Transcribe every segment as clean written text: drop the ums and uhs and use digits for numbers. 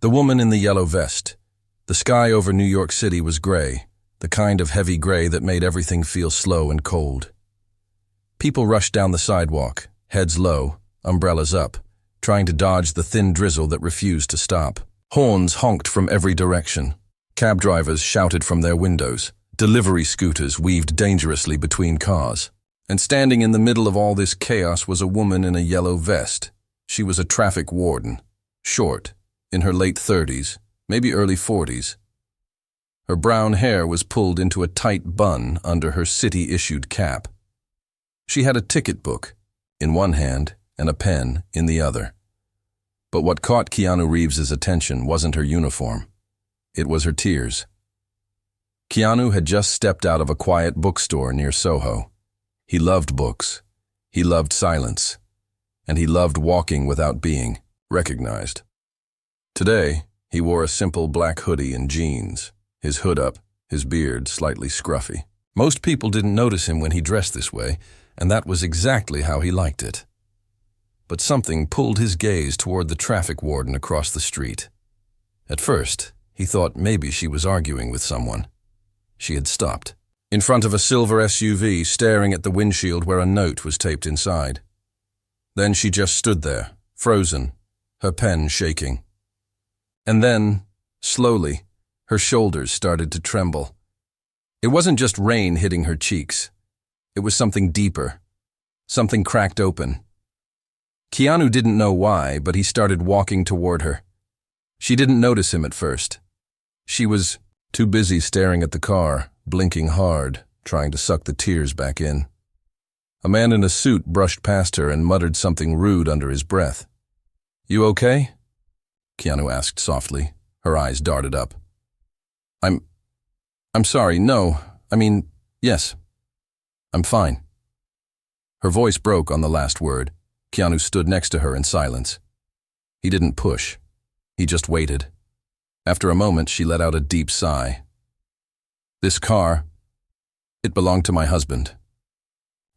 The woman in the yellow vest. The sky over New York City was gray, the kind of heavy gray that made everything feel slow and cold. People rushed down the sidewalk, heads low, umbrellas up, trying to dodge the thin drizzle that refused to stop. Horns honked from every direction. Cab drivers shouted from their windows. Delivery scooters weaved dangerously between cars. And standing in the middle of all this chaos was a woman in a yellow vest. She was a traffic warden, short, in her late 30s, maybe early 40s. Her brown hair was pulled into a tight bun under her city-issued cap. She had a ticket book in one hand and a pen in the other. But what caught Keanu Reeves's attention wasn't her uniform. It was her tears. Keanu had just stepped out of a quiet bookstore near Soho. He loved books. He loved silence. And he loved walking without being recognized. Today, he wore a simple black hoodie and jeans, his hood up, his beard slightly scruffy. Most people didn't notice him when he dressed this way, and that was exactly how he liked it. But something pulled his gaze toward the traffic warden across the street. At first, he thought maybe she was arguing with someone. She had stopped, in front of a silver SUV, staring at the windshield where a note was taped inside. Then she just stood there, frozen, her pen shaking. And then, slowly, her shoulders started to tremble. It wasn't just rain hitting her cheeks. It was something deeper. Something cracked open. Keanu didn't know why, but he started walking toward her. She didn't notice him at first. She was too busy staring at the car, blinking hard, trying to suck the tears back in. A man in a suit brushed past her and muttered something rude under his breath. "You okay?" Keanu asked softly. Her eyes darted up. I'm sorry, no. Yes. I'm fine." Her voice broke on the last word. Keanu stood next to her in silence. He didn't push. He just waited. After a moment, she let out a deep sigh. "This car, it belonged to my husband."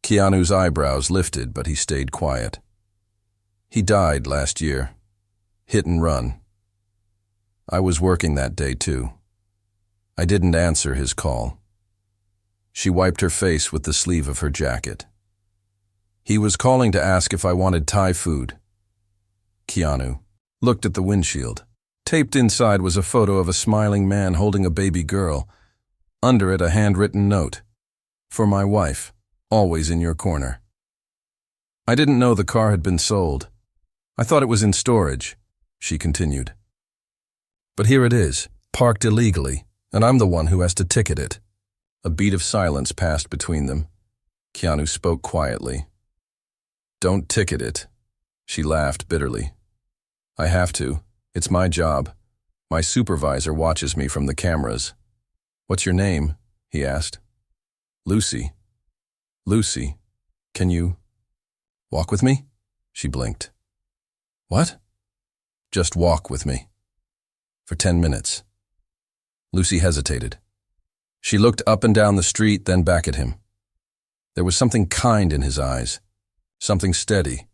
Keanu's eyebrows lifted, but he stayed quiet. "He died last year. Hit and run. I was working that day too. I didn't answer his call." She wiped her face with the sleeve of her jacket. "He was calling to ask if I wanted Thai food." Keanu looked at the windshield. Taped inside was a photo of a smiling man holding a baby girl. Under it, a handwritten note. "For my wife, always in your corner." "I didn't know the car had been sold. I thought it was in storage," she continued. "But here it is, parked illegally, and I'm the one who has to ticket it." A beat of silence passed between them. Keanu spoke quietly. "Don't ticket it." She laughed bitterly. "I have to. It's my job. My supervisor watches me from the cameras." "What's your name?" he asked. "Lucy." "Lucy, can you walk with me?" She blinked. "What?" "Just walk with me. For 10 minutes. Lucy hesitated. She looked up and down the street, then back at him. There was something kind in his eyes, something steady.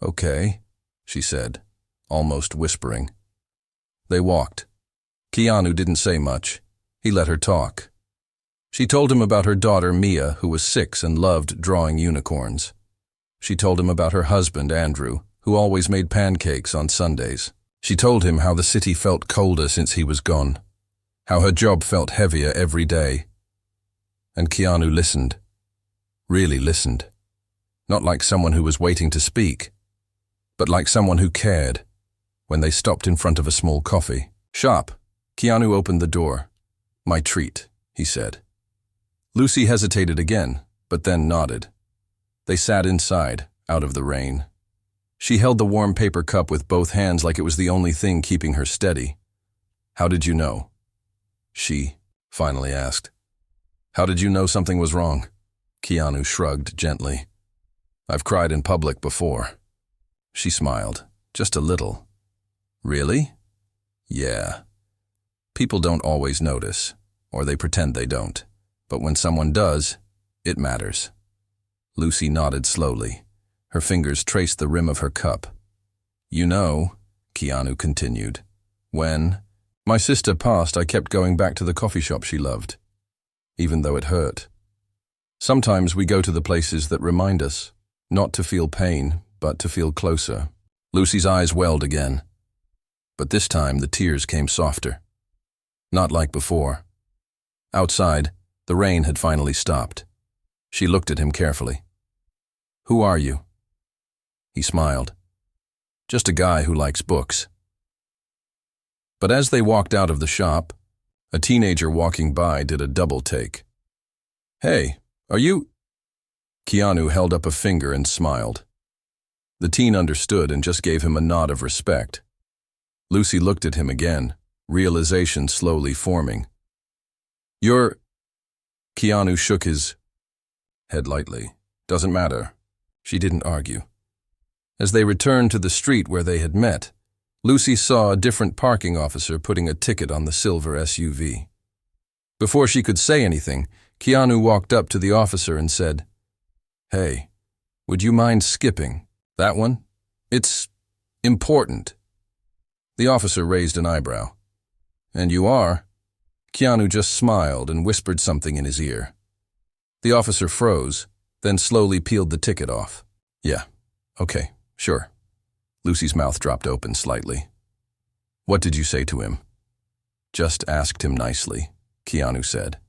"Okay," she said, almost whispering. They walked. Keanu didn't say much. He let her talk. She told him about her daughter, Mia, who was 6 and loved drawing unicorns. She told him about her husband, Andrew, who always made pancakes on Sundays. She told him how the city felt colder since he was gone, how her job felt heavier every day. And Keanu listened, really listened, not like someone who was waiting to speak, but like someone who cared. When they stopped in front of a small coffee shop, Keanu opened the door. "My treat," he said. Lucy hesitated again, but then nodded. They sat inside, out of the rain. She held the warm paper cup with both hands like it was the only thing keeping her steady. "How did you know?" she finally asked. "How did you know something was wrong?" Keanu shrugged gently. "I've cried in public before." She smiled, just a little. "Really?" "Yeah. People don't always notice, or they pretend they don't. But when someone does, it matters." Lucy nodded slowly. Her fingers traced the rim of her cup. "You know," Keanu continued, When my sister passed, I kept going back to the coffee shop she loved, even though it hurt. Sometimes we go to the places that remind us, not to feel pain, but to feel closer. Lucy's eyes welled again, but this time the tears came softer. Not like before. Outside, the rain had finally stopped. She looked at him carefully. "Who are you?" He smiled. "Just a guy who likes books." But as they walked out of the shop, a teenager walking by did a double take. "Hey, are you—" Keanu held up a finger and smiled. The teen understood and just gave him a nod of respect. Lucy looked at him again, realization slowly forming. "You're—" Keanu shook his head lightly. "Doesn't matter." She didn't argue. As they returned to the street where they had met, Lucy saw a different parking officer putting a ticket on the silver SUV. Before she could say anything, Keanu walked up to the officer and said, "Hey, would you mind skipping that one? It's important." The officer raised an eyebrow. "And you are?" Keanu just smiled and whispered something in his ear. The officer froze, then slowly peeled the ticket off. "Yeah, okay, sure." Lucy's mouth dropped open slightly. "What did you say to him?" "Just asked him nicely," Keanu said.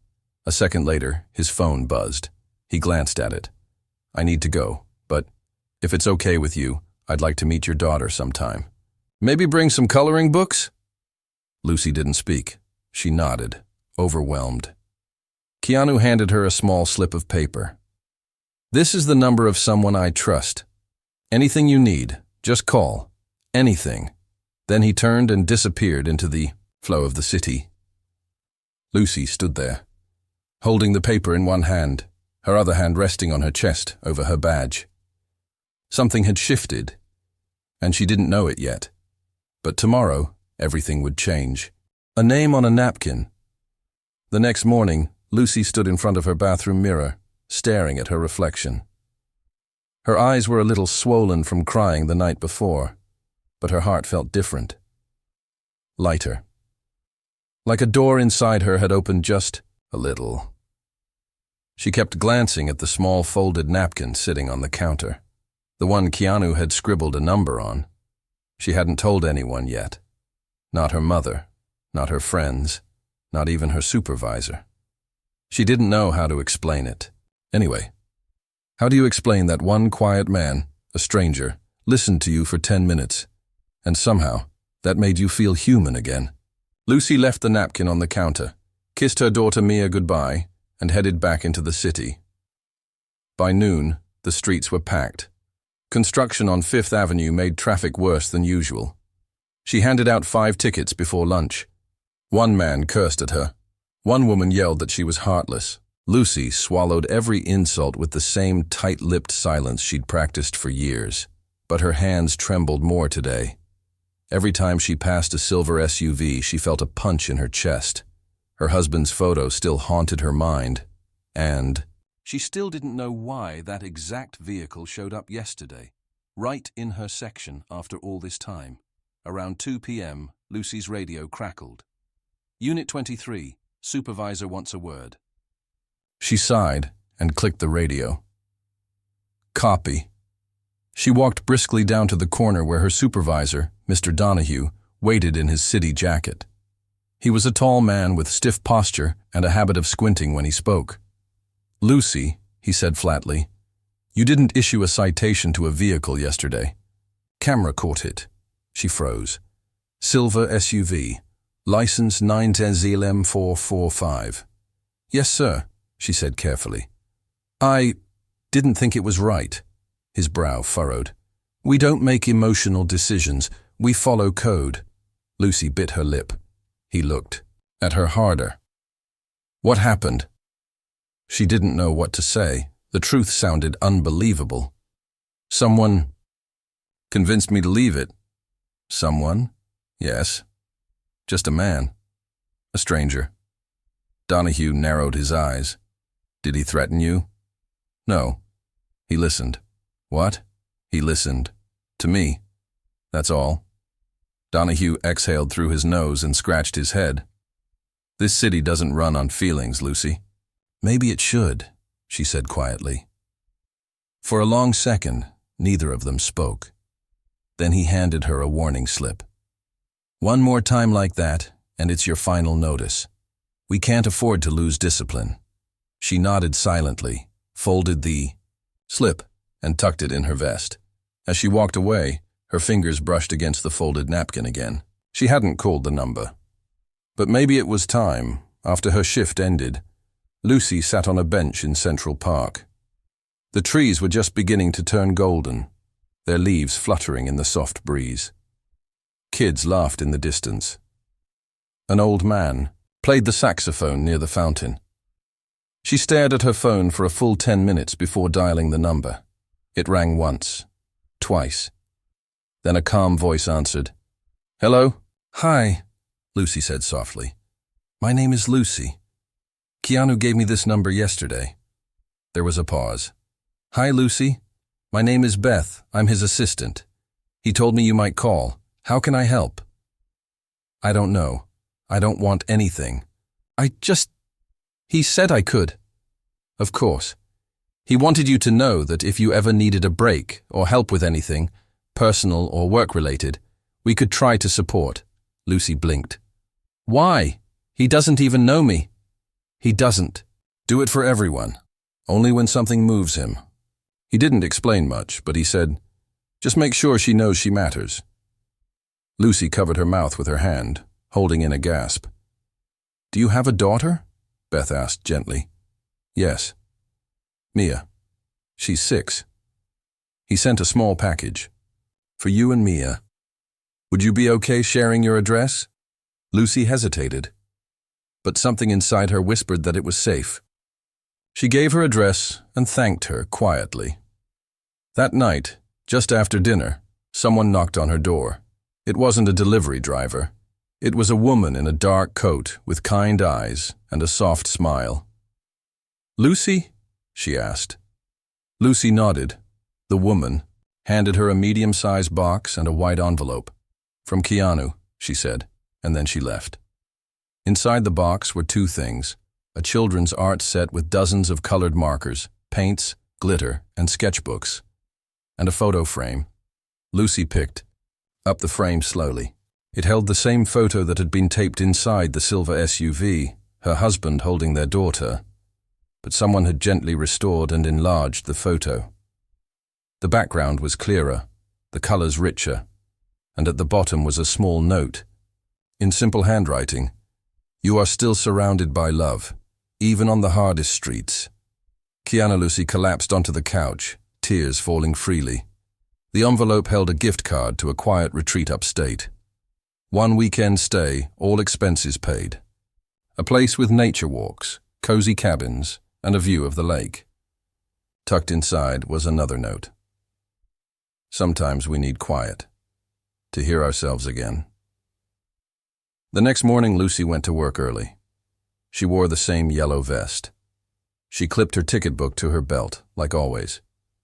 A second later, his phone buzzed. He glanced at it. "I need to go, but if it's okay with you, I'd like to meet your daughter sometime. Maybe bring some coloring books?" Lucy didn't speak. She nodded, overwhelmed. Keanu handed her a small slip of paper. "This is the number of someone I trust. Anything you need, just call. Anything." Then he turned and disappeared into the flow of the city. Lucy stood there, holding the paper in one hand, her other hand resting on her chest over her badge. Something had shifted, and she didn't know it yet. But tomorrow, everything would change. A name on a napkin. The next morning, Lucy stood in front of her bathroom mirror, staring at her reflection. Her eyes were a little swollen from crying the night before, but her heart felt different. Lighter. Like a door inside her had opened just a little. She kept glancing at the small folded napkin sitting on the counter, the one Keanu had scribbled a number on. She hadn't told anyone yet. Not her mother, not her friends, not even her supervisor. She didn't know how to explain it. Anyway, how do you explain that one quiet man, a stranger, listened to you for 10 minutes, and somehow that made you feel human again? Lucy left the napkin on the counter, kissed her daughter Mia goodbye, and headed back into the city. By noon, the streets were packed. Construction on Fifth Avenue made traffic worse than usual. She handed out 5 tickets before lunch. One man cursed at her. One woman yelled that she was heartless. Lucy swallowed every insult with the same tight-lipped silence she'd practiced for years, but her hands trembled more today. Every time she passed a silver SUV, she felt a punch in her chest. Her husband's photo still haunted her mind, and she still didn't know why that exact vehicle showed up yesterday, right in her section after all this time. Around 2 p.m., Lucy's radio crackled. "Unit 23, supervisor wants a word." She sighed and clicked the radio. Copy. She walked briskly down to the corner where her supervisor, Mr. Donahue, waited in his city jacket. He was a tall man with stiff posture and a habit of squinting when he spoke. "Lucy," he said flatly, "you didn't issue a citation to a vehicle yesterday. Camera caught it." She froze. "Silver SUV. License 9ZLM445. "Yes, sir," she said carefully. "I didn't think it was right." His brow furrowed. "We don't make emotional decisions. We follow code." Lucy bit her lip. He looked at her harder. "What happened?" She didn't know what to say. The truth sounded unbelievable. "Someone convinced me to leave it." "Someone?" "Yes. Just a man. A stranger." Donahue narrowed his eyes. "Did he threaten you?" "No. He listened." "What?" "He listened. To me. That's all." Donahue exhaled through his nose and scratched his head. This city doesn't run on feelings, Lucy. Maybe it should, she said quietly. For a long second, neither of them spoke. Then he handed her a warning slip. One more time like that, and it's your final notice. We can't afford to lose discipline. She nodded silently, folded the slip, and tucked it in her vest. As she walked away, her fingers brushed against the folded napkin again. She hadn't called the number. But maybe it was time. After her shift ended, Lucy sat on a bench in Central Park. The trees were just beginning to turn golden, their leaves fluttering in the soft breeze. Kids laughed in the distance. An old man played the saxophone near the fountain. She stared at her phone for a full 10 minutes before dialing the number. It rang once, twice. Then a calm voice answered. "Hello?" "Hi," Lucy said softly. "My name is Lucy. Keanu gave me this number yesterday." There was a pause. "Hi, Lucy. My name is Beth. I'm his assistant. He told me you might call. How can I help?" "I don't know. I don't want anything. He said I could." "Of course. He wanted you to know that if you ever needed a break or help with anything, personal or work-related, we could try to support." Lucy blinked. "Why? He doesn't even know me." "He doesn't. Do it for everyone. Only when something moves him." He didn't explain much, but he said, "Just make sure she knows she matters." Lucy covered her mouth with her hand, holding in a gasp. "Do you have a daughter?" Beth asked gently. "Yes. Mia. She's 6. He sent a small package. For you and Mia. Would you be okay sharing your address?" Lucy hesitated, but something inside her whispered that it was safe. She gave her address and thanked her quietly. That night, just after dinner, someone knocked on her door. It wasn't a delivery driver. It was a woman in a dark coat with kind eyes and a soft smile. "Lucy?" she asked. Lucy nodded. The woman handed her a medium-sized box and a white envelope. "From Keanu," she said, and then she left. Inside the box were 2 things: a children's art set with dozens of colored markers, paints, glitter, and sketchbooks, and a photo frame. Lucy picked up the frame slowly. It held the same photo that had been taped inside the silver SUV, her husband holding their daughter, but someone had gently restored and enlarged the photo. The background was clearer, the colors richer, and at the bottom was a small note. In simple handwriting, "You are still surrounded by love, even on the hardest streets." Keanu. Lucy collapsed onto the couch, tears falling freely. The envelope held a gift card to a quiet retreat upstate. 1 weekend stay, all expenses paid. A place with nature walks, cozy cabins, and a view of the lake. Tucked inside was another note. "Sometimes we need quiet to hear ourselves again." The next morning, Lucy went to work early. She wore the same yellow vest. She clipped her ticket book to her belt, like always.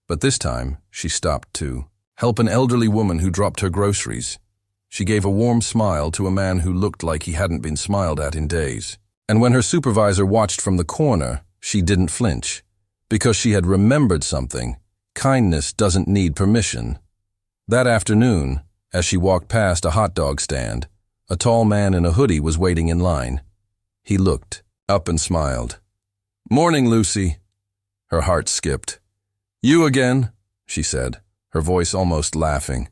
But this time, she stopped to help an elderly woman who dropped her groceries. She gave a warm smile to a man who looked like he hadn't been smiled at in days. And when her supervisor watched from the corner, she didn't flinch. Because she had remembered something. Kindness doesn't need permission. That afternoon, as she walked past a hot dog stand, a tall man in a hoodie was waiting in line. He looked up and smiled. "Morning, Lucy." Her heart skipped. "You again," she said, her voice almost laughing.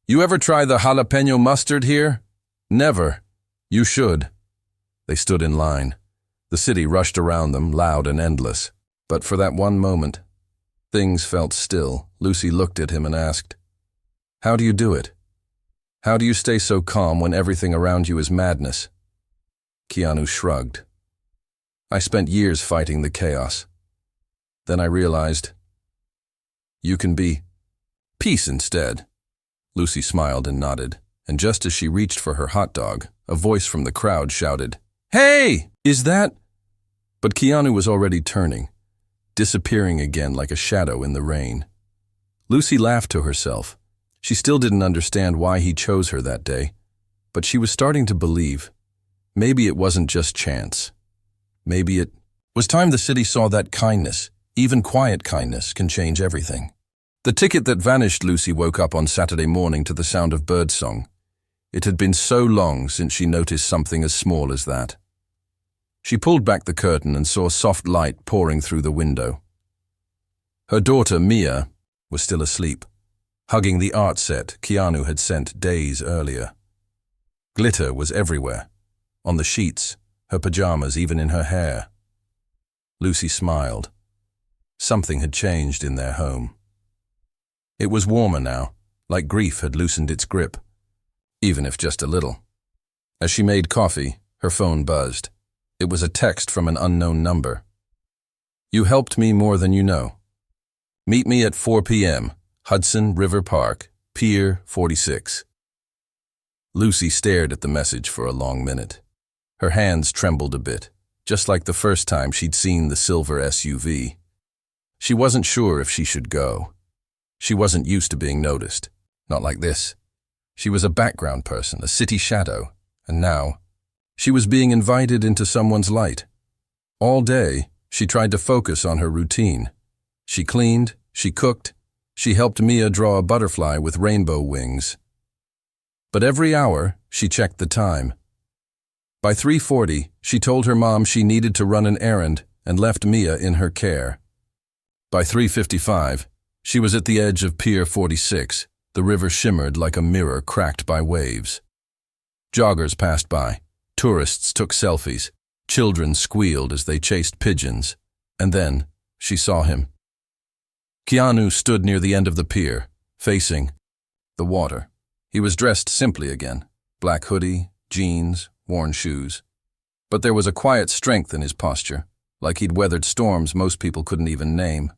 "You ever try the jalapeno mustard here?" "Never." "You should." They stood in line. The city rushed around them, loud and endless. But for that one moment, things felt still. Lucy looked at him and asked, "How do you do it? How do you stay so calm when everything around you is madness?" Keanu shrugged. "I spent years fighting the chaos. Then I realized, you can be peace instead." Lucy smiled and nodded, and just as she reached for her hot dog, a voice from the crowd shouted, "Hey, is that?" But Keanu was already turning, disappearing again like a shadow in the rain. Lucy laughed to herself. She still didn't understand why he chose her that day. but she was starting to believe. Maybe it wasn't just chance. Maybe it was time the city saw that kindness, even quiet kindness, can change everything. The ticket that vanished. Lucy woke up on Saturday morning to the sound of birdsong. It had been so long since she noticed something as small as that. She pulled back the curtain and saw soft light pouring through the window. Her daughter, Mia, was still asleep, hugging the art set Keanu had sent days earlier. Glitter was everywhere, on the sheets, her pajamas, even in her hair. Lucy smiled. Something had changed in their home. It was warmer now, like grief had loosened its grip, even if just a little. As she made coffee, her phone buzzed. It was a text from an unknown number. "You helped me more than you know. Meet me at 4 p.m., Hudson River Park, Pier 46. Lucy stared at the message for a long minute. Her hands trembled a bit, just like the first time she'd seen the silver SUV. She wasn't sure if she should go. She wasn't used to being noticed. Not like this. She was a background person, a city shadow, and now she was being invited into someone's light. All day, she tried to focus on her routine. She cleaned, she cooked, she helped Mia draw a butterfly with rainbow wings. But every hour, she checked the time. By 3:40, she told her mom she needed to run an errand and left Mia in her care. By 3:55, she was at the edge of Pier 46. The river shimmered like a mirror cracked by waves. Joggers passed by. Tourists took selfies. Children squealed as they chased pigeons. And then, she saw him. Keanu stood near the end of the pier, facing the water. He was dressed simply again. Black hoodie, jeans, worn shoes. But there was a quiet strength in his posture, like he'd weathered storms most people couldn't even name.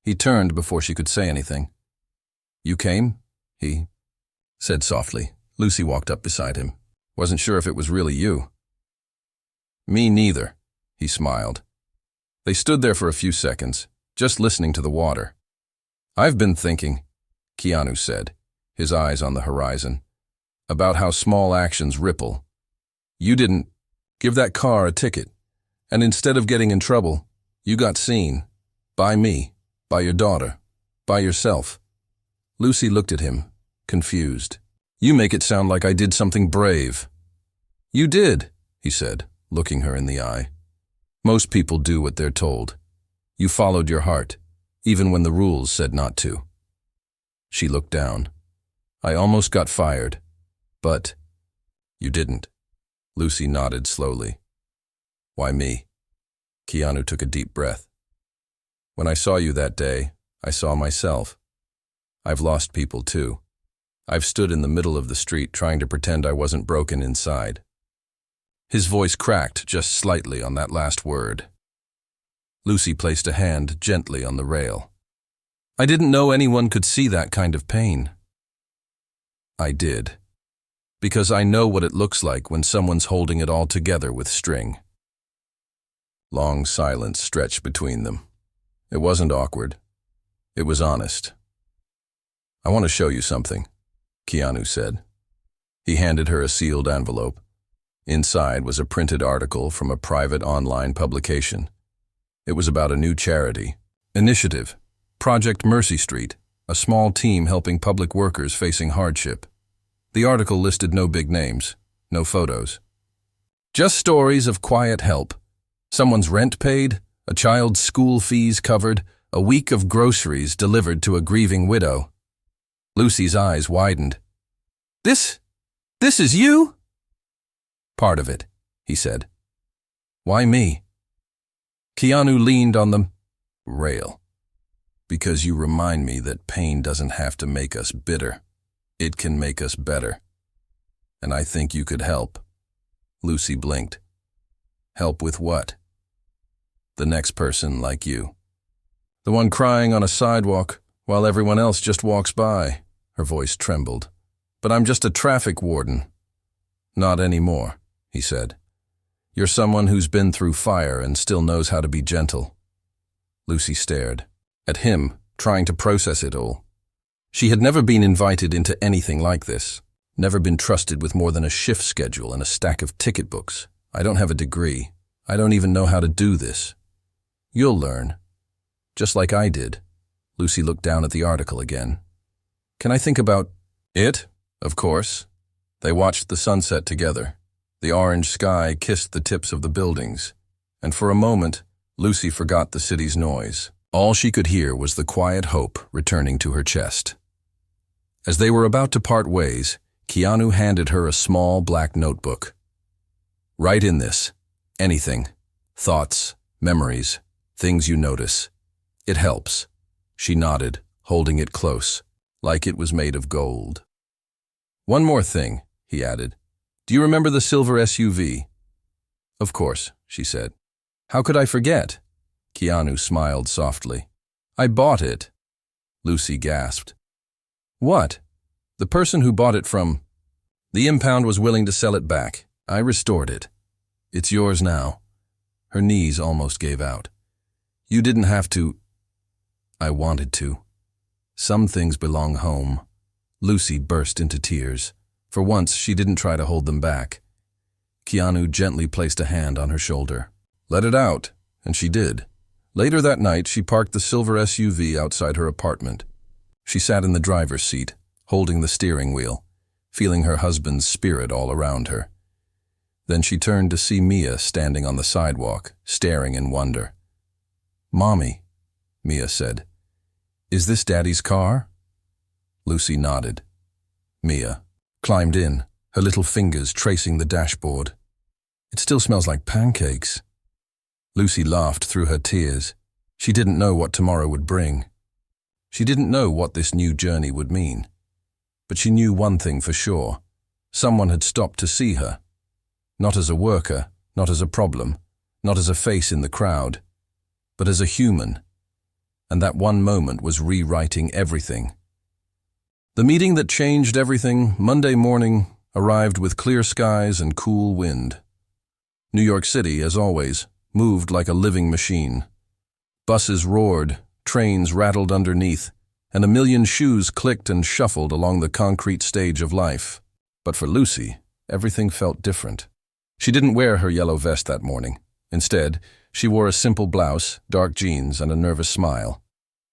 He turned before she could say anything. "You came?" he said softly. Lucy walked up beside him. "Wasn't sure if it was really you." "Me neither," he smiled. They stood there for a few seconds, just listening to the water. "I've been thinking," Keanu said, his eyes on the horizon, "about how small actions ripple. You didn't give that car a ticket, and instead of getting in trouble, you got seen. By me, by your daughter, by yourself." Lucy looked at him, confused. "You make it sound like I did something brave." "You did," he said, looking her in the eye. "Most people do what they're told. You followed your heart, even when the rules said not to." She looked down. "I almost got fired, but you didn't." Lucy nodded slowly. "Why me?" Keanu took a deep breath. "When I saw you that day, I saw myself. I've lost people too. I've stood in the middle of the street trying to pretend I wasn't broken inside." His voice cracked just slightly on that last word. Lucy placed a hand gently on the rail. "I didn't know anyone could see that kind of pain." "I did. Because I know what it looks like when someone's holding it all together with string." Long silence stretched between them. It wasn't awkward. It was honest. "I want to show you something," Keanu said. He handed her a sealed envelope. Inside was a printed article from a private online publication. It was about a new charity, initiative, Project Mercy Street, a small team helping public workers facing hardship. The article listed no big names, no photos. Just stories of quiet help. Someone's rent paid, a child's school fees covered, a week of groceries delivered to a grieving widow. Lucy's eyes widened. This is you?" "Part of it," he said. "Why me?" Keanu leaned on the rail. "Because you remind me that pain doesn't have to make us bitter. It can make us better. And I think you could help." Lucy blinked. "Help with what?" "The next person like you. The one crying on a sidewalk while everyone else just walks by." Her voice trembled. "But I'm just a traffic warden." "Not anymore," he said. "You're someone who's been through fire and still knows how to be gentle." Lucy stared at him, trying to process it all. She had never been invited into anything like this. Never been trusted with more than a shift schedule and a stack of ticket books. I don't have a degree. I don't even know how to do this. You'll learn. Just like I did. Lucy looked down at the article again. Can I think about it? Of course. They watched the sunset together. The orange sky kissed the tips of the buildings, and for a moment, Lucy forgot the city's noise. All she could hear was the quiet hope returning to her chest. As they were about to part ways, Keanu handed her a small black notebook. Write in this. Anything. Thoughts, memories, things you notice. It helps. She nodded, holding it close, like it was made of gold. One more thing, he added. Do you remember the silver SUV? Of course, she said. How could I forget? Keanu smiled softly. I bought it. Lucy gasped. What? The person who bought it from... The impound was willing to sell it back. I restored it. It's yours now. Her knees almost gave out. You didn't have to... I wanted to. Some things belong home. Lucy burst into tears. For once, she didn't try to hold them back. Keanu gently placed a hand on her shoulder. Let it out, and she did. Later that night, she parked the silver SUV outside her apartment. She sat in the driver's seat, holding the steering wheel, feeling her husband's spirit all around her. Then she turned to see Mia standing on the sidewalk, staring in wonder. Mommy, Mia said, is this Daddy's car? Lucy nodded. Mia climbed in, her little fingers tracing the dashboard. It still smells like pancakes. Lucy laughed through her tears. She didn't know what tomorrow would bring. She didn't know what this new journey would mean. But she knew one thing for sure. Someone had stopped to see her. Not as a worker, not as a problem, not as a face in the crowd, but as a human. And that one moment was rewriting everything. The meeting that changed everything, Monday morning, arrived with clear skies and cool wind. New York City, as always, moved like a living machine. Buses roared, trains rattled underneath, and a million shoes clicked and shuffled along the concrete stage of life. But for Lucy, everything felt different. She didn't wear her yellow vest that morning. Instead, she wore a simple blouse, dark jeans, and a nervous smile.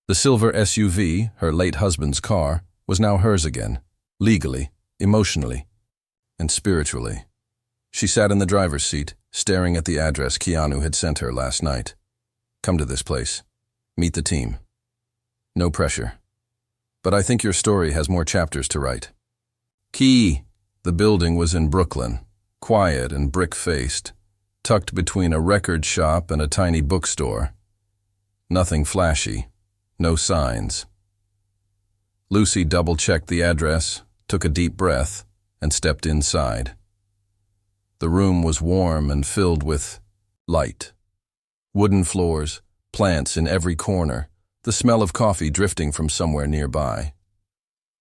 The silver SUV, her late husband's car, was now hers again, legally, emotionally, and spiritually. She sat in the driver's seat, staring at the address Keanu had sent her last night. Come to this place. Meet the team. No pressure. But I think your story has more chapters to write. Key. The building was in Brooklyn, quiet and brick-faced, tucked between a record shop and a tiny bookstore. Nothing flashy, no signs. Lucy double-checked the address, took a deep breath, and stepped inside. The room was warm and filled with light. Wooden floors, plants in every corner, the smell of coffee drifting from somewhere nearby.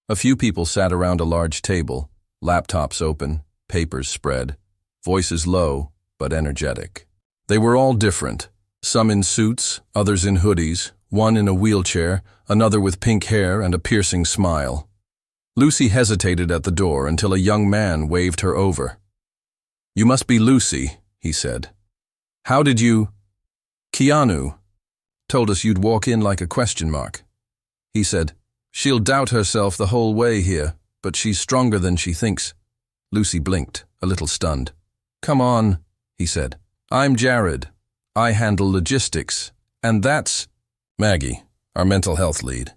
A few people sat around a large table, laptops open, papers spread, voices low but energetic. They were all different, some in suits, others in hoodies, one in a wheelchair, another with pink hair and a piercing smile. Lucy hesitated at the door until a young man waved her over. You must be Lucy, he said. How did you... Keanu told us you'd walk in like a question mark. He said, she'll doubt herself the whole way here, but she's stronger than she thinks. Lucy blinked, a little stunned. Come on, he said. I'm Jared. I handle logistics. And that's Maggie, our mental health lead.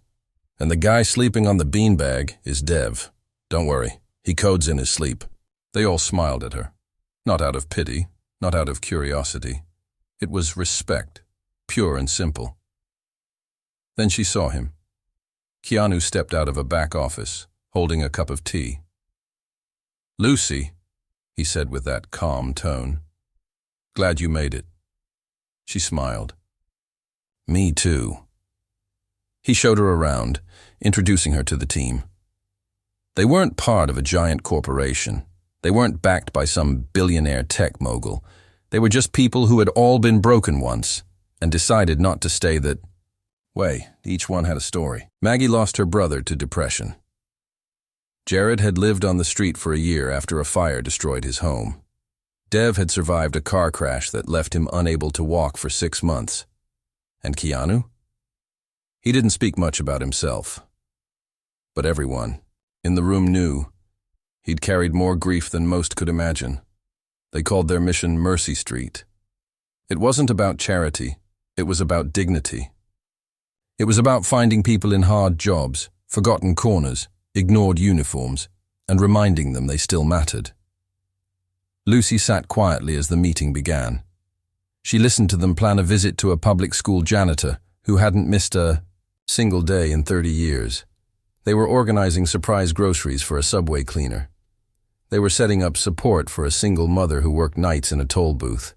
And the guy sleeping on the beanbag is Dev. Don't worry, he codes in his sleep. They all smiled at her. Not out of pity, not out of curiosity. It was respect, pure and simple. Then she saw him. Keanu stepped out of a back office, holding a cup of tea. Lucy, he said with that calm tone. Glad you made it. She smiled. Me too. He showed her around, introducing her to the team. They weren't part of a giant corporation. They weren't backed by some billionaire tech mogul. They were just people who had all been broken once and decided not to stay that way. Each one had a story. Maggie lost her brother to depression. Jared had lived on the street for a year after a fire destroyed his home. Dev had survived a car crash that left him unable to walk for 6 months. And Keanu? He didn't speak much about himself. But everyone in the room knew he'd carried more grief than most could imagine. They called their mission Mercy Street. It wasn't about charity, it was about dignity. It was about finding people in hard jobs, forgotten corners, ignored uniforms, and reminding them they still mattered. Lucy sat quietly as the meeting began. She listened to them plan a visit to a public school janitor who hadn't missed a single day in 30 years. They were organizing surprise groceries for a subway cleaner. They were setting up support for a single mother who worked nights in a toll booth.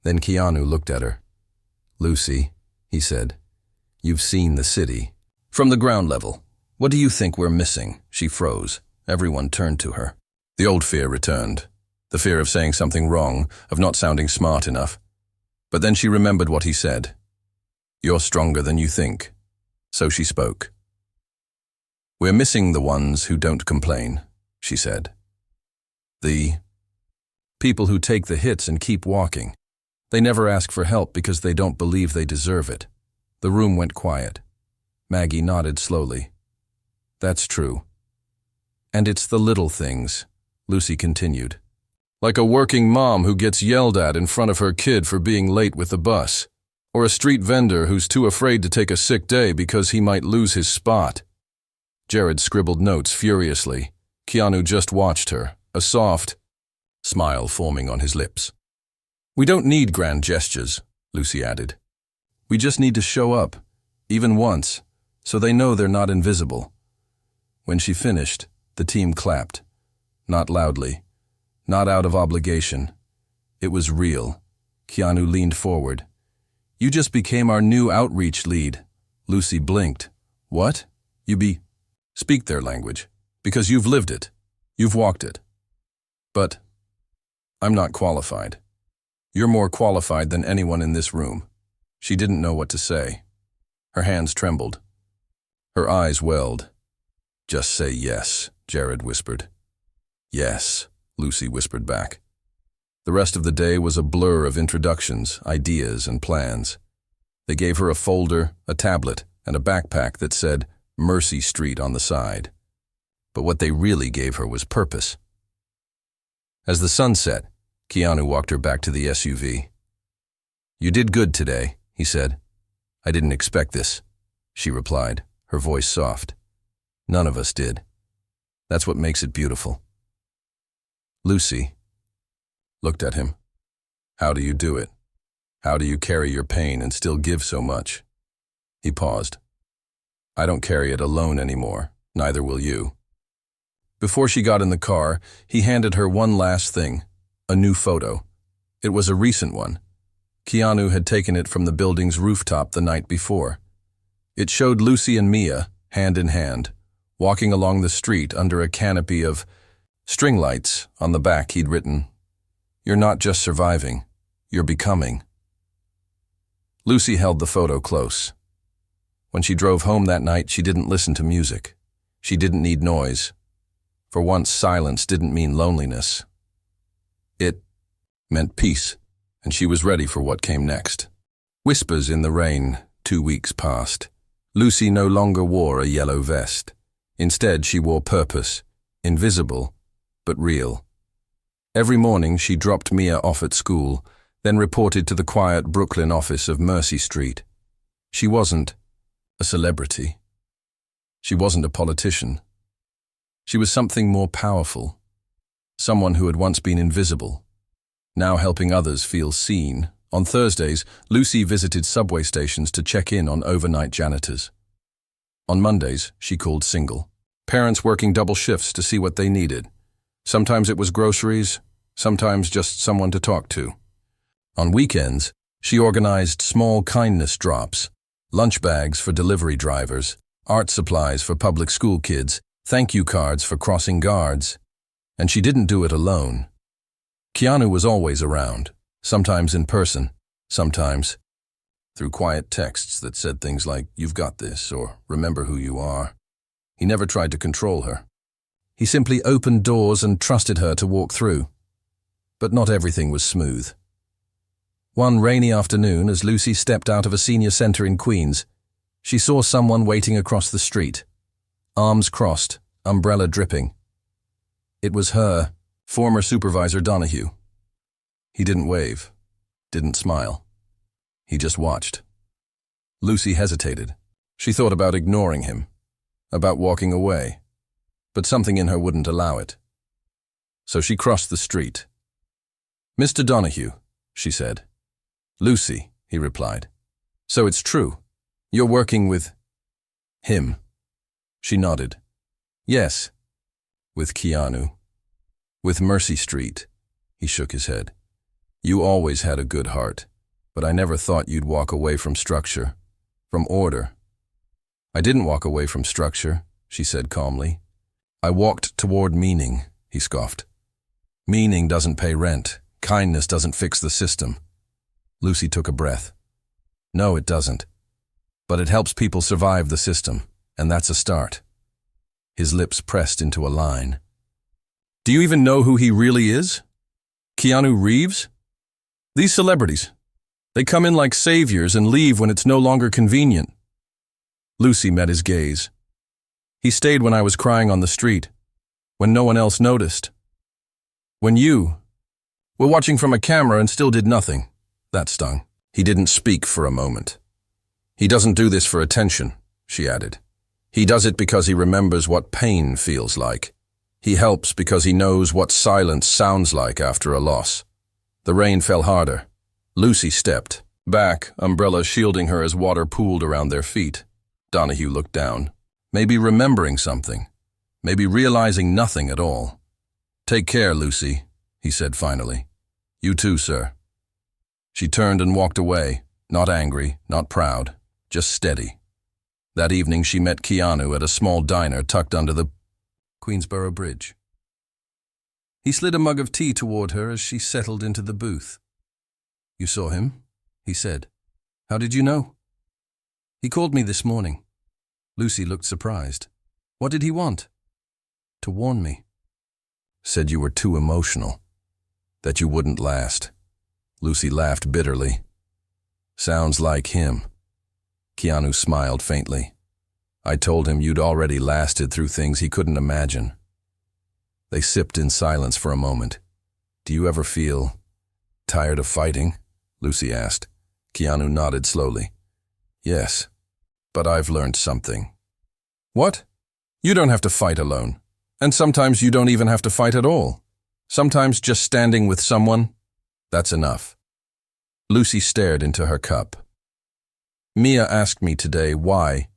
Then Keanu looked at her. "Lucy," he said, "you've seen the city. From the ground level. What do you think we're missing?" She froze. Everyone turned to her. The old fear returned. The fear of saying something wrong, of not sounding smart enough. But then she remembered what he said. "You're stronger than you think." So she spoke. "We're missing the ones who don't complain," she said. "The people who take the hits and keep walking. They never ask for help because they don't believe they deserve it." The room went quiet. Maggie nodded slowly. "That's true. And it's the little things," Lucy continued. "Like a working mom who gets yelled at in front of her kid for being late with the bus, or a street vendor who's too afraid to take a sick day because he might lose his spot." Jared scribbled notes furiously. Keanu just watched her, a soft smile forming on his lips. "We don't need grand gestures," Lucy added. "We just need to show up, even once, so they know they're not invisible." When she finished, the team clapped. Not loudly, not out of obligation. It was real. Keanu leaned forward. "You just became our new outreach lead." Lucy blinked. "What? Speak their language, because you've lived it. You've walked it." "But I'm not qualified." "You're more qualified than anyone in this room." She didn't know what to say. Her hands trembled. Her eyes welled. "Just say yes," Jared whispered. "Yes," Lucy whispered back. The rest of the day was a blur of introductions, ideas, and plans. They gave her a folder, a tablet, and a backpack that said Mercy Street on the side. But what they really gave her was purpose. As the sun set, Keanu walked her back to the SUV. "You did good today," he said. "I didn't expect this," she replied, her voice soft. "None of us did. That's what makes it beautiful." Lucy looked at him. "How do you do it? How do you carry your pain and still give so much?" He paused. "I don't carry it alone anymore. Neither will you." Before she got in the car, he handed her one last thing, a new photo. It was a recent one. Keanu had taken it from the building's rooftop the night before. It showed Lucy and Mia, hand in hand, walking along the street under a canopy of string lights. On the back he'd written, "You're not just surviving, you're becoming." Lucy held the photo close. When she drove home that night, she didn't listen to music. She didn't need noise. For once, silence didn't mean loneliness. It meant peace, and she was ready for what came next. Whispers in the rain. 2 weeks passed. Lucy no longer wore a yellow vest. Instead, she wore purpose, invisible, but real. Every morning, she dropped Mia off at school, then reported to the quiet Brooklyn office of Mercy Street. She wasn't a celebrity. She wasn't a politician. She was something more powerful. Someone who had once been invisible, now helping others feel seen. On Thursdays, Lucy visited subway stations to check in on overnight janitors. On Mondays, she called single. Parents working double shifts to see what they needed. Sometimes it was groceries, sometimes just someone to talk to. On weekends, she organized small kindness drops, lunch bags for delivery drivers, art supplies for public school kids, thank you cards for crossing guards. And she didn't do it alone. Keanu was always around, sometimes in person, sometimes through quiet texts that said things like, "You've got this," or "Remember who you are." He never tried to control her. He simply opened doors and trusted her to walk through. But not everything was smooth. One rainy afternoon, as Lucy stepped out of a senior center in Queens, she saw someone waiting across the street. Arms crossed, umbrella dripping. It was her, former supervisor Donahue. He didn't wave, didn't smile. He just watched. Lucy hesitated. She thought about ignoring him, about walking away, but something in her wouldn't allow it. So she crossed the street. "Mr. Donahue," she said. "Lucy," he replied. "So it's true. You're working with him." She nodded. "Yes, with Keanu. With Mercy Street." He shook his head. "You always had a good heart, but I never thought you'd walk away from structure, from order." "I didn't walk away from structure," she said calmly. "I walked toward meaning," he scoffed. "Meaning doesn't pay rent. Kindness doesn't fix the system." Lucy took a breath. "No, it doesn't. But it helps people survive the system, and that's a start." His lips pressed into a line. "Do you even know who he really is? Keanu Reeves? These celebrities, they come in like saviors and leave when it's no longer convenient." Lucy met his gaze. "He stayed when I was crying on the street, when no one else noticed. When you were watching from a camera and still did nothing." That stung. He didn't speak for a moment. "He doesn't do this for attention," she added. "He does it because he remembers what pain feels like. He helps because he knows what silence sounds like after a loss." The rain fell harder. Lucy stepped back, umbrella shielding her as water pooled around their feet. Donahue looked down, maybe remembering something, maybe realizing nothing at all. "Take care, Lucy," he said finally. "You too, sir." She turned and walked away, not angry, not proud, just steady. That evening she met Keanu at a small diner tucked under the Queensboro Bridge. He slid a mug of tea toward her as she settled into the booth. "You saw him?" he said. "How did you know?" "He called me this morning." Lucy looked surprised. "What did he want?" "To warn me." "Said you were too emotional, that you wouldn't last." Lucy laughed bitterly. "Sounds like him." Keanu smiled faintly. "I told him you'd already lasted through things he couldn't imagine." They sipped in silence for a moment. "Do you ever feel tired of fighting?" Lucy asked. Keanu nodded slowly. "Yes, but I've learned something." "What?" "You don't have to fight alone. And sometimes you don't even have to fight at all. Sometimes just standing with someone, that's enough." Lucy stared into her cup. "Mia asked me today why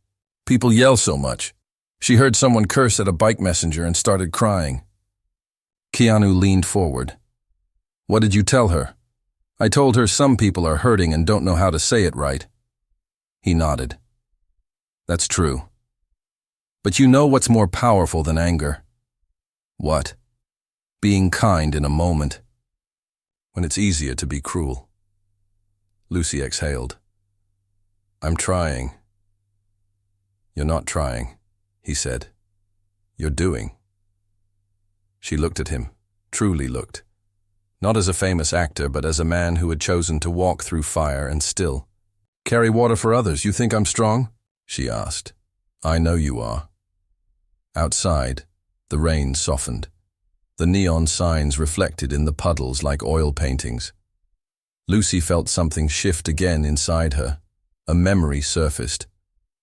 people yell so much. She heard someone curse at a bike messenger and started crying." Keanu leaned forward. "What did you tell her?" "I told her some people are hurting and don't know how to say it right." He nodded. "That's true. But you know what's more powerful than anger?" "What?" "Being kind in a moment, when it's easier to be cruel." Lucy exhaled. "I'm trying." "You're not trying," he said. "You're doing." She looked at him, truly looked. Not as a famous actor, but as a man who had chosen to walk through fire and still. "Carry water for others, you think I'm strong?" she asked. "I know you are." Outside, the rain softened. The neon signs reflected in the puddles like oil paintings. Lucy felt something shift again inside her. A memory surfaced.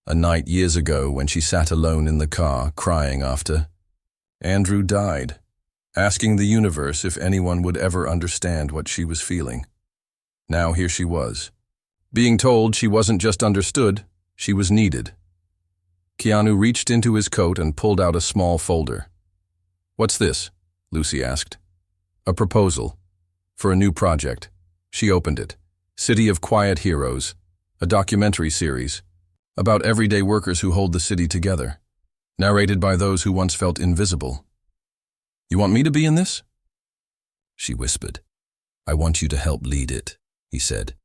A night years ago when she sat alone in the car, crying after Andrew died, asking the universe if anyone would ever understand what she was feeling. Now here she was, being told she wasn't just understood, she was needed. Keanu reached into his coat and pulled out a small folder. "What's this?" Lucy asked. "A proposal. For a new project." She opened it. "City of Quiet Heroes. A documentary series. About everyday workers who hold the city together. Narrated by those who once felt invisible." "You want me to be in this?" She whispered. "I want you to help lead it," he said.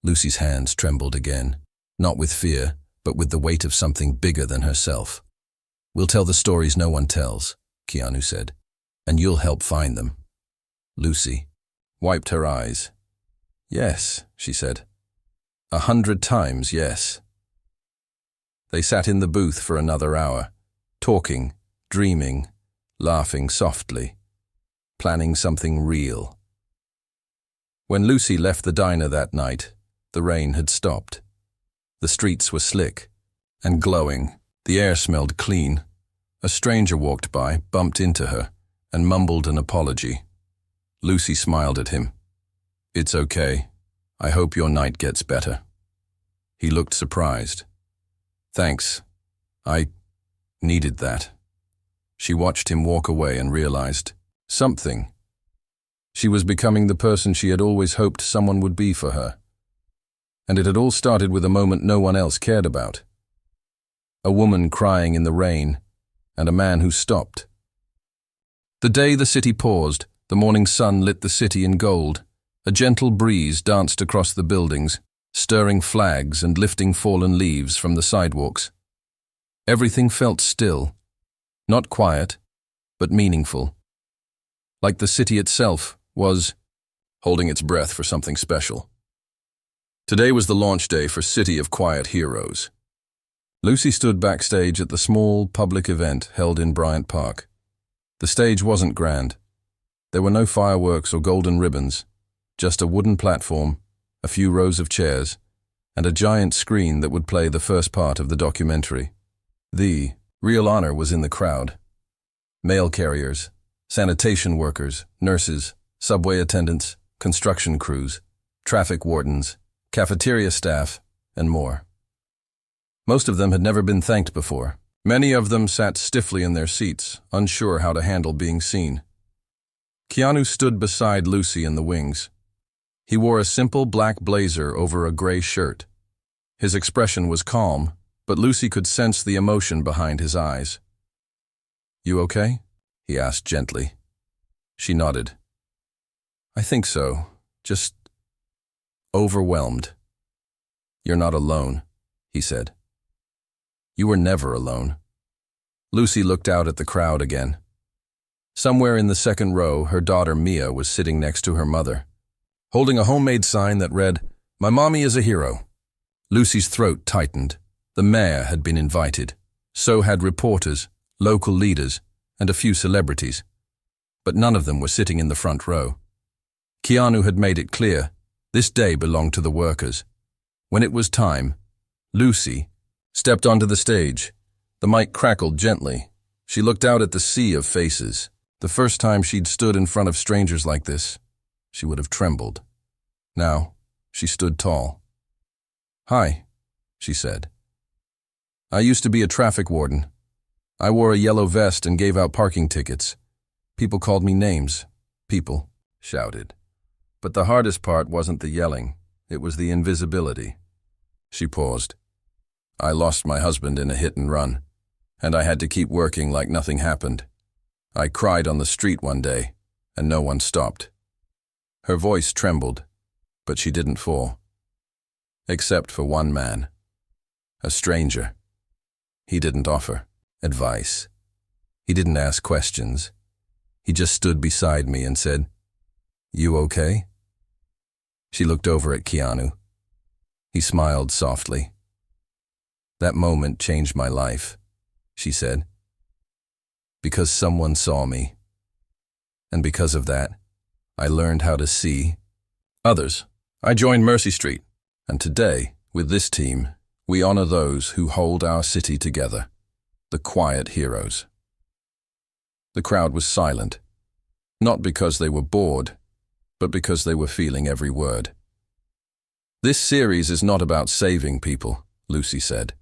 Lucy's hands trembled again, not with fear, but with the weight of something bigger than herself. "We'll tell the stories no one tells. Keanu said, "and you'll help find them." Lucy wiped her eyes. "Yes," she said. 100 times yes. They sat in the booth for another hour, talking, dreaming, laughing softly, planning something real. When Lucy left the diner that night, the rain had stopped. The streets were slick and glowing. The air smelled clean. A stranger walked by, bumped into her, and mumbled an apology. Lucy smiled at him. "It's okay. I hope your night gets better." He looked surprised. "Thanks. I needed that." She watched him walk away and realized something. She was becoming the person she had always hoped someone would be for her. And it had all started with a moment no one else cared about. A woman crying in the rain, and a man who stopped. The day the city paused, the morning sun lit the city in gold. A gentle breeze danced across the buildings, stirring flags and lifting fallen leaves from the sidewalks. Everything felt still, not quiet, but meaningful. Like the city itself was holding its breath for something special. Today was the launch day for City of Quiet Heroes. Lucy stood backstage at the small public event held in Bryant Park. The stage wasn't grand. There were no fireworks or golden ribbons, just a wooden platform, a few rows of chairs, and a giant screen that would play the first part of the documentary. The real honor was in the crowd. Mail carriers, sanitation workers, nurses, subway attendants, construction crews, traffic wardens, cafeteria staff, and more. Most of them had never been thanked before. Many of them sat stiffly in their seats, unsure how to handle being seen. Keanu stood beside Lucy in the wings. He wore a simple black blazer over a gray shirt. His expression was calm, but Lucy could sense the emotion behind his eyes. "You okay?" he asked gently. She nodded. "I think so. Just overwhelmed." "You're not alone," he said. "You were never alone." Lucy looked out at the crowd again. Somewhere in the second row, her daughter Mia was sitting next to her mother, holding a homemade sign that read, "My mommy is a hero." Lucy's throat tightened. The mayor had been invited. So had reporters, local leaders, and a few celebrities. But none of them were sitting in the front row. Keanu had made it clear, this day belonged to the workers. When it was time, Lucy stepped onto the stage. The mic crackled gently. She looked out at the sea of faces. The first time she'd stood in front of strangers like this, she would have trembled. Now, she stood tall. "Hi," she said. "I used to be a traffic warden. I wore a yellow vest and gave out parking tickets. People called me names. People shouted. But the hardest part wasn't the yelling. It was the invisibility." She paused. "I lost my husband in a hit and run, and I had to keep working like nothing happened. I cried on the street one day, and no one stopped." Her voice trembled, but she didn't fall. Except for one man. A stranger. He didn't offer advice. He didn't ask questions. He just stood beside me and said, "You okay?" She looked over at Keanu. He smiled softly. "That moment changed my life," she said. "Because someone saw me. And because of that, I learned how to see others." I joined Mercy Street, and today, with this team, we honor those who hold our city together, the quiet heroes. The crowd was silent, not because they were bored, but because they were feeling every word. "This series is not about saving people," Lucy said.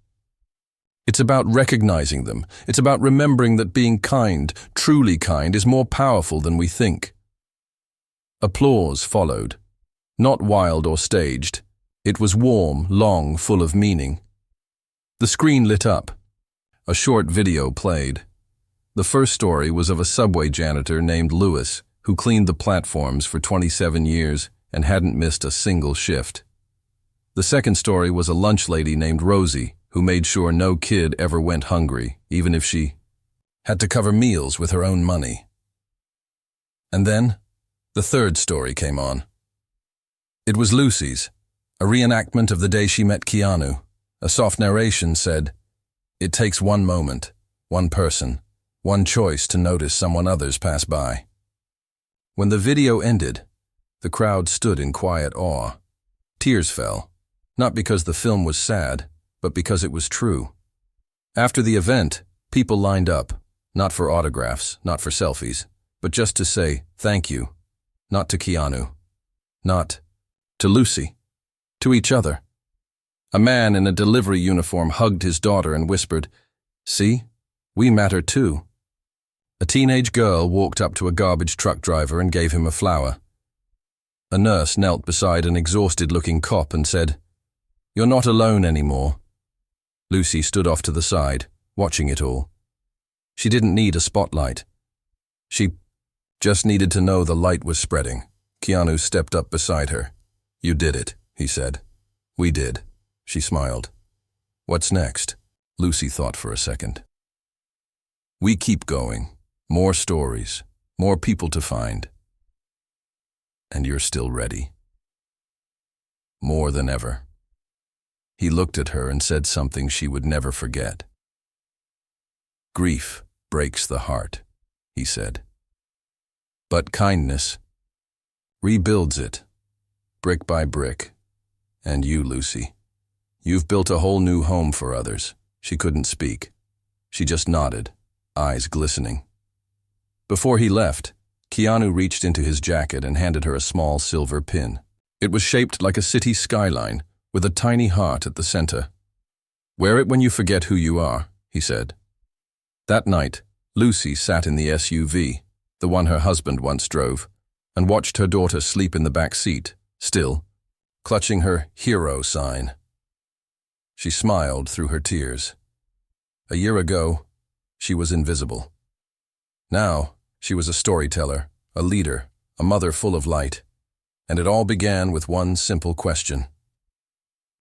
"It's about recognizing them. It's about remembering that being kind, truly kind, is more powerful than we think." Applause followed. Not wild or staged. It was warm, long, full of meaning. The screen lit up. A short video played. The first story was of a subway janitor named Lewis, who cleaned the platforms for 27 years and hadn't missed a single shift. The second story was a lunch lady named Rosie, who made sure no kid ever went hungry, even if she had to cover meals with her own money. And then, the third story came on. It was Lucy's, a reenactment of the day she met Keanu. A soft narration said, "It takes one moment, one person, one choice to notice someone others pass by." When the video ended, the crowd stood in quiet awe. Tears fell, not because the film was sad, but because it was true. After the event, people lined up, not for autographs, not for selfies, but just to say thank you, not to Keanu, not to Lucy, to each other. A man in a delivery uniform hugged his daughter and whispered, "See, we matter too." A teenage girl walked up to a garbage truck driver and gave him a flower. A nurse knelt beside an exhausted-looking cop and said, "You're not alone anymore." Lucy stood off to the side, watching it all. She didn't need a spotlight. She just needed to know the light was spreading. Keanu stepped up beside her. "You did it," he said. "We did." She smiled. "What's next?" Lucy thought for a second. "We keep going. More stories, more people to find. And you're still ready. More than ever." He looked at her and said something she would never forget. "Grief breaks the heart," he said. "But kindness rebuilds it, brick by brick. And you, Lucy, you've built a whole new home for others." She couldn't speak. She just nodded, eyes glistening. Before he left, Keanu reached into his jacket and handed her a small silver pin. It was shaped like a city skyline, with a tiny heart at the center. "Wear it when you forget who you are," he said. That night, Lucy sat in the SUV, the one her husband once drove, and watched her daughter sleep in the back seat, still, clutching her hero sign. She smiled through her tears. A year ago, she was invisible. Now, she was a storyteller, a leader, a mother full of light. And it all began with one simple question.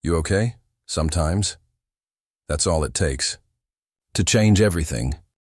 "You okay? Sometimes?" That's all it takes to change everything.